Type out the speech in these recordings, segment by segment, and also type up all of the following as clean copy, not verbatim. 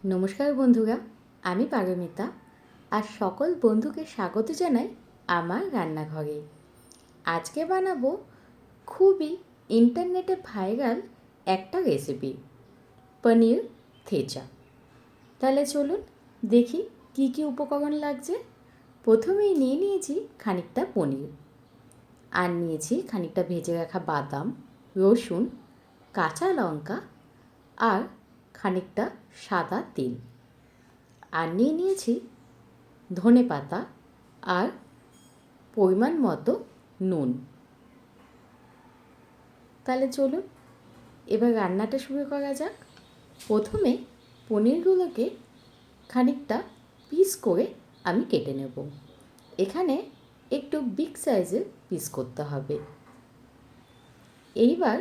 নমস্কার বন্ধুরা, আমি পারমিতা আর সকল বন্ধুকে স্বাগত জানাই আমার রান্নাঘরে। আজকে বানাবো খুবই ইন্টারনেটে ভাইরাল একটা রেসিপি, পনির থেচা। তাহলে চলুন দেখি কি কি উপকরণ লাগছে। প্রথমেই নিয়ে নিয়েছি খানিকটা পনির, আর নিয়েছি খানিকটা ভেজে রাখা বাদাম, রসুন, কাঁচা লঙ্কা আর খানিকটা সাদা তেল। আর নিয়ে নিয়েছি ধনেপাতা আর পরিমাণ মতো নুন। তাহলে চলুন এবার রান্নাটা শুরু করা যাক। প্রথমে পনিরগুলোকে খানিকটা পিস করে আমি কেটে নেব। এখানে একটু বিগ সাইজের পিস করতে হবে। এইবার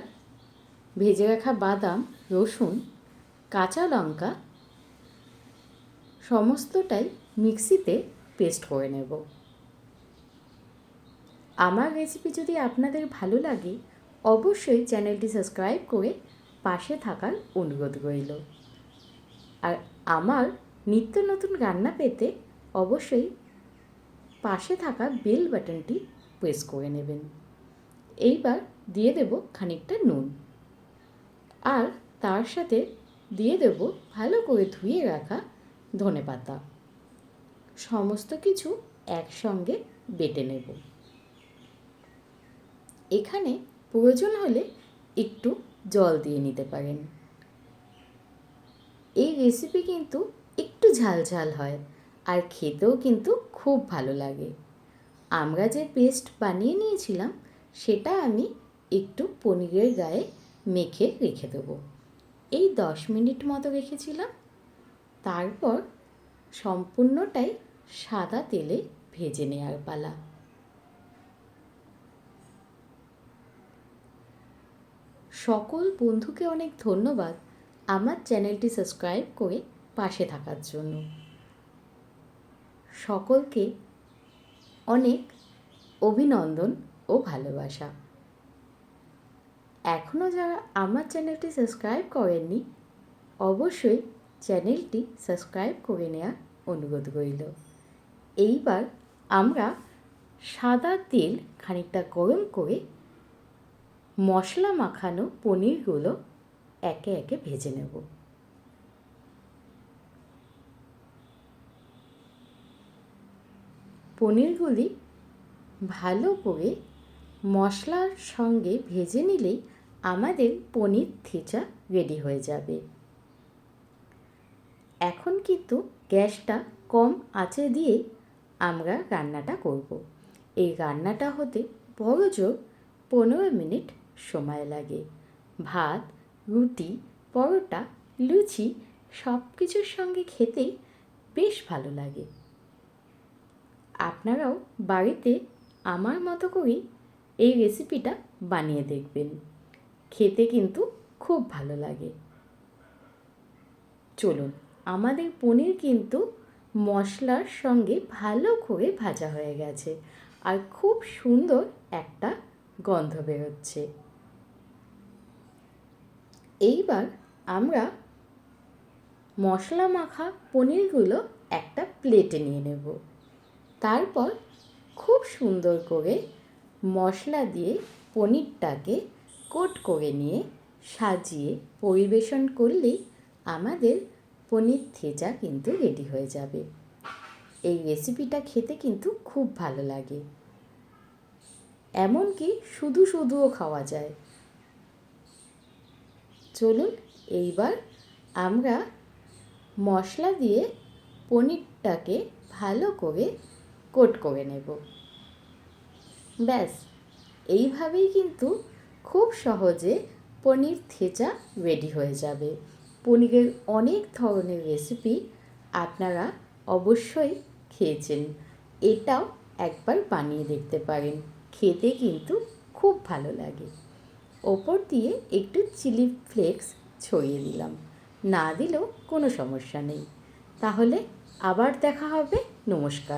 ভেজে রাখা বাদাম, রসুন, কাঁচা লঙ্কা সমস্তটাই মিক্সিতে পেস্ট করে নেব। আমার রেসিপি যদি আপনাদের ভালো লাগে অবশ্যই চ্যানেলটি সাবস্ক্রাইব করে পাশে থাকার অনুরোধ রইল। আর আমার নিত্য নতুন রান্না পেতে অবশ্যই পাশে থাকা বেল বাটনটি প্রেস করে নেবেন। এইবার দিয়ে দেব খানিকটা নুন, আর তার সাথে দিয়ে দেব ভালো করে ধুয়ে রাখা ধনেপাতা। সমস্ত কিছু একসঙ্গে বেটে নেব। এখানে প্রয়োজন হলে একটু জল দিয়ে নিতে পারেন। এই রেসিপি কিন্তু একটু ঝাল ঝাল হয় আর খেতেও কিন্তু খুব ভালো লাগে। আমরা যে পেস্ট বানিয়ে নিয়েছিলাম সেটা আমি একটু পনিরের গায়ে মেখে রেখে দেবো। এই 10 মিনিট মতো রেখেছিলাম। তারপর সম্পূর্ণটাই সাদা তেলে ভেজে নেওয়ার পালা। সকল বন্ধুকে অনেক ধন্যবাদ আমার চ্যানেলটি সাবস্ক্রাইব করে পাশে থাকার জন্য। সকলকে অনেক অভিনন্দন ও ভালোবাসা। এখনও যারা আমার চ্যানেলটি সাবস্ক্রাইব করেননি অবশ্যই চ্যানেলটি সাবস্ক্রাইব করে নেওয়ার অনুরোধ রইল। এইবার আমরা সাদা তেল খানিকটা গরম করে মশলা মাখানো পনিরগুলো একে একে ভেজে নেব। পনিরগুলি ভালো করে মশলার সঙ্গে ভেজে নিলেই আমাদের পনির থেচা রেডি হয়ে যাবে। এখন কিন্তু গ্যাসটা কম আঁচে দিয়ে আমরা রান্নাটা করব। এই রান্নাটা হতে বড়জোর 15 মিনিট সময় লাগে। ভাত, রুটি, পরোটা, লুচি সব কিছুর সঙ্গে খেতেই বেশ ভালো লাগে। আপনারাও বাড়িতে আমার মতো করেই এই রেসিপিটা বানিয়ে দেখবেন, খেতে কিন্তু খুব ভালো লাগে। চলুন, আমাদের পনির কিন্তু মশলার সঙ্গে ভালো করে ভাজা হয়ে গেছে আর খুব সুন্দর একটা গন্ধ বেরোচ্ছে। এইবার আমরা মশলা মাখা পনিরগুলো একটা প্লেটে নিয়ে নেব। তারপর খুব সুন্দর করে মশলা দিয়ে পনিরটাকে কোট করে নিয়ে সাজিয়ে পরিবেশন করলেই আমাদের পনির থেচা কিন্তু রেডি হয়ে যাবে। এই রেসিপিটা খেতে কিন্তু খুব ভালো লাগে, এমনকি শুধু শুধুও খাওয়া যায়। চলুন এইবার আমরা মশলা দিয়ে পনিরটাকে ভালো করে কোট করে নেব। ব্যাস, এইভাবেই কিন্তু খুব সহজে পনির থেচা রেডি হয়ে যাবে। পনিরের অনেক ধরনের রেসিপি আপনারা অবশ্যই খেয়েছেন, এটাও একবার বানিয়ে দেখতে পারেন, খেতে কিন্তু খুব ভালো লাগে। ওপর দিয়ে একটু চিলি ফ্লেক্স ছড়িয়ে দিলাম, না দিলেও কোনো সমস্যা নেই। তাহলে আবার দেখা হবে। নমস্কার।